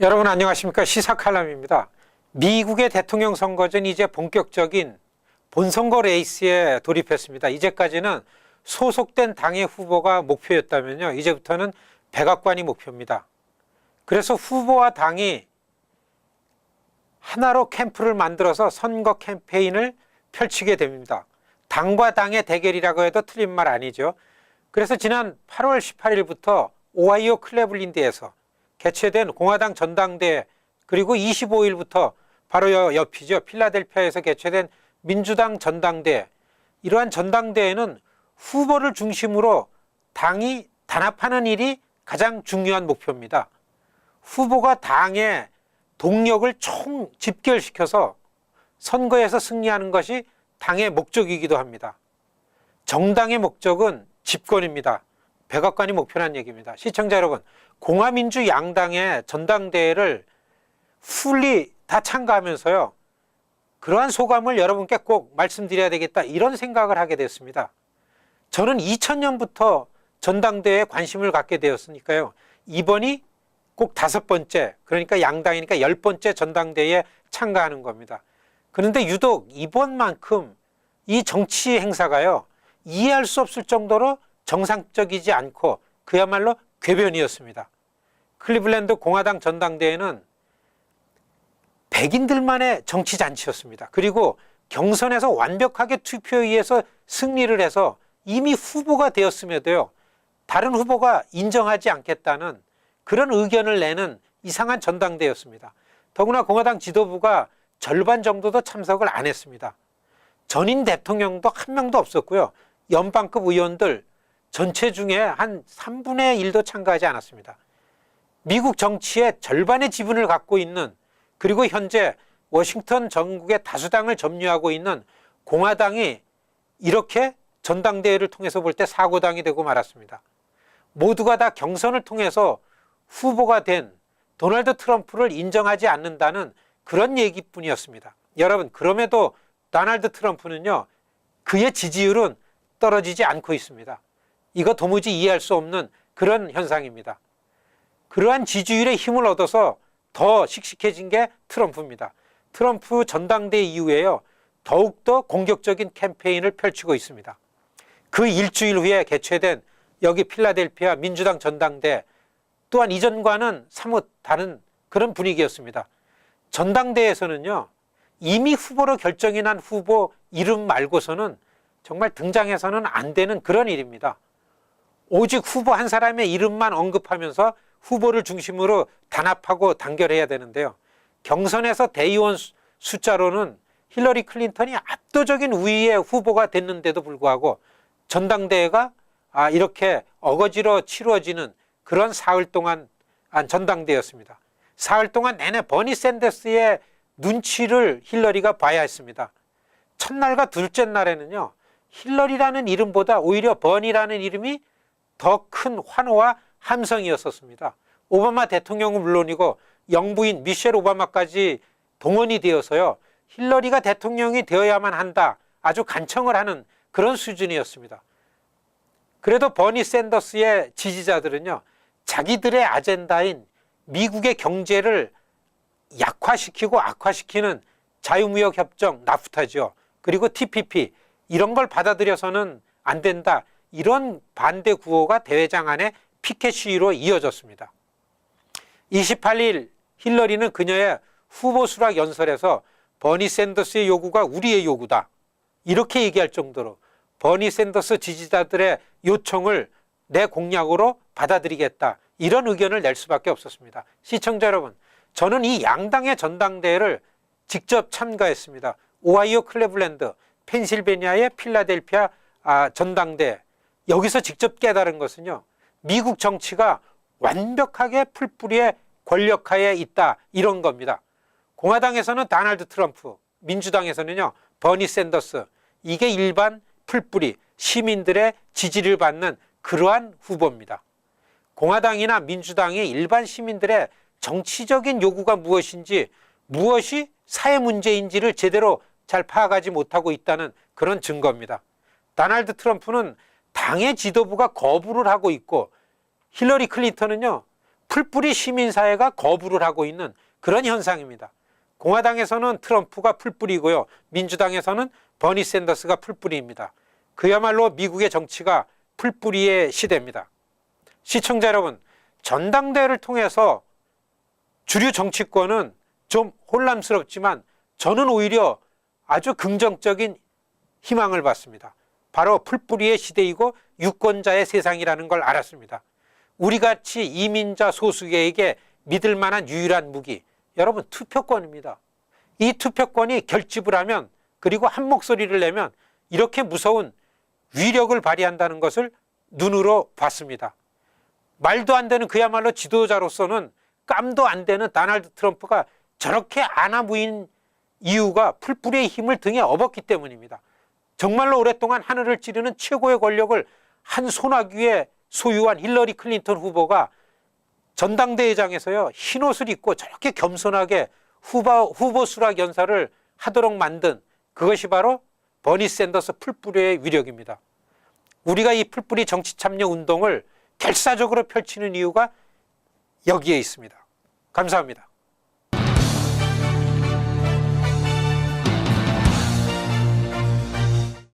여러분 안녕하십니까? 시사칼럼입니다. 미국의 대통령 선거전 이제 본격적인 본선거 레이스에 돌입했습니다. 이제까지는 소속된 당의 후보가 목표였다면요, 이제부터는 백악관이 목표입니다. 그래서 후보와 당이 하나로 캠프를 만들어서 선거 캠페인을 펼치게 됩니다. 당과 당의 대결이라고 해도 틀린 말 아니죠. 그래서 지난 8월 18일부터 오하이오 클레블랜드에서 개최된 공화당 전당대회, 그리고 25일부터 바로 옆이죠, 필라델피아에서 개최된 민주당 전당대회, 이러한 전당대회는 후보를 중심으로 당이 단합하는 일이 가장 중요한 목표입니다. 후보가 당의 동력을 총 집결시켜서 선거에서 승리하는 것이 당의 목적이기도 합니다. 정당의 목적은 집권입니다. 백악관이 목표란 얘기입니다. 시청자 여러분, 공화민주 양당의 전당대회를 풀리 다 참가하면서요, 그러한 소감을 여러분께 꼭 말씀드려야 되겠다, 이런 생각을 하게 됐습니다. 저는 2000년부터 전당대회에 관심을 갖게 되었으니까요, 이번이 꼭 5번째, 그러니까 양당이니까 10번째 전당대회에 참가하는 겁니다. 그런데 유독 이번만큼 이 정치 행사가요, 이해할 수 없을 정도로 정상적이지 않고 그야말로 궤변이었습니다. 클리블랜드 공화당 전당대회는 백인들만의 정치잔치였습니다. 그리고 경선에서 완벽하게 투표에 의해서 승리를 해서 이미 후보가 되었음에도요, 다른 후보가 인정하지 않겠다는 그런 의견을 내는 이상한 전당대회였습니다. 더구나 공화당 지도부가 절반 정도도 참석을 안 했습니다. 전임 대통령도 한 명도 없었고요, 연방급 의원들 전체 중에 한 3분의 1도 참가하지 않았습니다. 미국 정치의 절반의 지분을 갖고 있는, 그리고 현재 워싱턴 전국의 다수당을 점유하고 있는 공화당이 이렇게 전당대회를 통해서 볼 때 사고당이 되고 말았습니다. 모두가 다 경선을 통해서 후보가 된 도널드 트럼프를 인정하지 않는다는 그런 얘기뿐이었습니다. 여러분, 그럼에도 도널드 트럼프는요, 그의 지지율은 떨어지지 않고 있습니다. 이거 도무지 이해할 수 없는 그런 현상입니다. 그러한 지지율의 힘을 얻어서 더 씩씩해진 게 트럼프입니다. 트럼프 전당대회 이후에요, 더욱더 공격적인 캠페인을 펼치고 있습니다. 그 일주일 후에 개최된 여기 필라델피아 민주당 전당대회 또한 이전과는 사뭇 다른 그런 분위기였습니다. 전당대회에서는요, 이미 후보로 결정이 난 후보 이름 말고서는 정말 등장해서는 안 되는 그런 일입니다. 오직 후보 한 사람의 이름만 언급하면서 후보를 중심으로 단합하고 단결해야 되는데요, 경선에서 대의원 숫자로는 힐러리 클린턴이 압도적인 우위의 후보가 됐는데도 불구하고 전당대회가 이렇게 어거지로 치루어지는 그런 사흘 동안 전당대회였습니다. 사흘 동안 내내 버니 샌더스의 눈치를 힐러리가 봐야 했습니다. 첫날과 둘째 날에는요, 힐러리라는 이름보다 오히려 버니라는 이름이 더 큰 환호와 함성이었었습니다. 오바마 대통령은 물론이고 영부인 미셸 오바마까지 동원이 되어서요, 힐러리가 대통령이 되어야만 한다, 아주 간청을 하는 그런 수준이었습니다. 그래도 버니 샌더스의 지지자들은요, 자기들의 아젠다인 미국의 경제를 약화시키고 악화시키는 자유무역협정 나프타죠, 그리고 TPP, 이런 걸 받아들여서는 안 된다, 이런 반대 구호가 대회장 안에 피켓 시위로 이어졌습니다. 28일 힐러리는 그녀의 후보 수락 연설에서 버니 샌더스의 요구가 우리의 요구다, 이렇게 얘기할 정도로 버니 샌더스 지지자들의 요청을 내 공약으로 받아들이겠다, 이런 의견을 낼 수밖에 없었습니다. 시청자 여러분, 저는 이 양당의 전당대회를 직접 참가했습니다. 오하이오 클레블랜드, 펜실베니아의 필라델피아 전당대회, 여기서 직접 깨달은 것은요, 미국 정치가 완벽하게 풀뿌리의 권력하에 있다, 이런 겁니다. 공화당에서는 도널드 트럼프, 민주당에서는요 버니 샌더스, 이게 일반 풀뿌리 시민들의 지지를 받는 그러한 후보입니다. 공화당이나 민주당이 일반 시민들의 정치적인 요구가 무엇인지, 무엇이 사회 문제인지를 제대로 잘 파악하지 못하고 있다는 그런 증거입니다. 도널드 트럼프는 당의 지도부가 거부를 하고 있고, 힐러리 클린턴은요 풀뿌리 시민사회가 거부를 하고 있는 그런 현상입니다. 공화당에서는 트럼프가 풀뿌리고요. 민주당에서는 버니 샌더스가 풀뿌리입니다. 그야말로 미국의 정치가 풀뿌리의 시대입니다. 시청자 여러분, 전당대회를 통해서 주류 정치권은 좀 혼란스럽지만 저는 오히려 아주 긍정적인 희망을 봤습니다. 바로 풀뿌리의 시대이고 유권자의 세상이라는 걸 알았습니다. 우리같이 이민자 소수계에게 믿을 만한 유일한 무기, 여러분 투표권입니다. 이 투표권이 결집을 하면, 그리고 한 목소리를 내면 이렇게 무서운 위력을 발휘한다는 것을 눈으로 봤습니다. 말도 안 되는 그야말로 지도자로서는 깜도 안 되는 도널드 트럼프가 저렇게 안아무인 이유가 풀뿌리의 힘을 등에 업었기 때문입니다. 정말로 오랫동안 하늘을 찌르는 최고의 권력을 한 소나귀에 소유한 힐러리 클린턴 후보가 전당대회장에서요, 흰옷을 입고 저렇게 겸손하게 후보 수락 연설을 하도록 만든 그것이 바로 버니 샌더스 풀뿌리의 위력입니다. 우리가 이 풀뿌리 정치 참여 운동을 결사적으로 펼치는 이유가 여기에 있습니다. 감사합니다.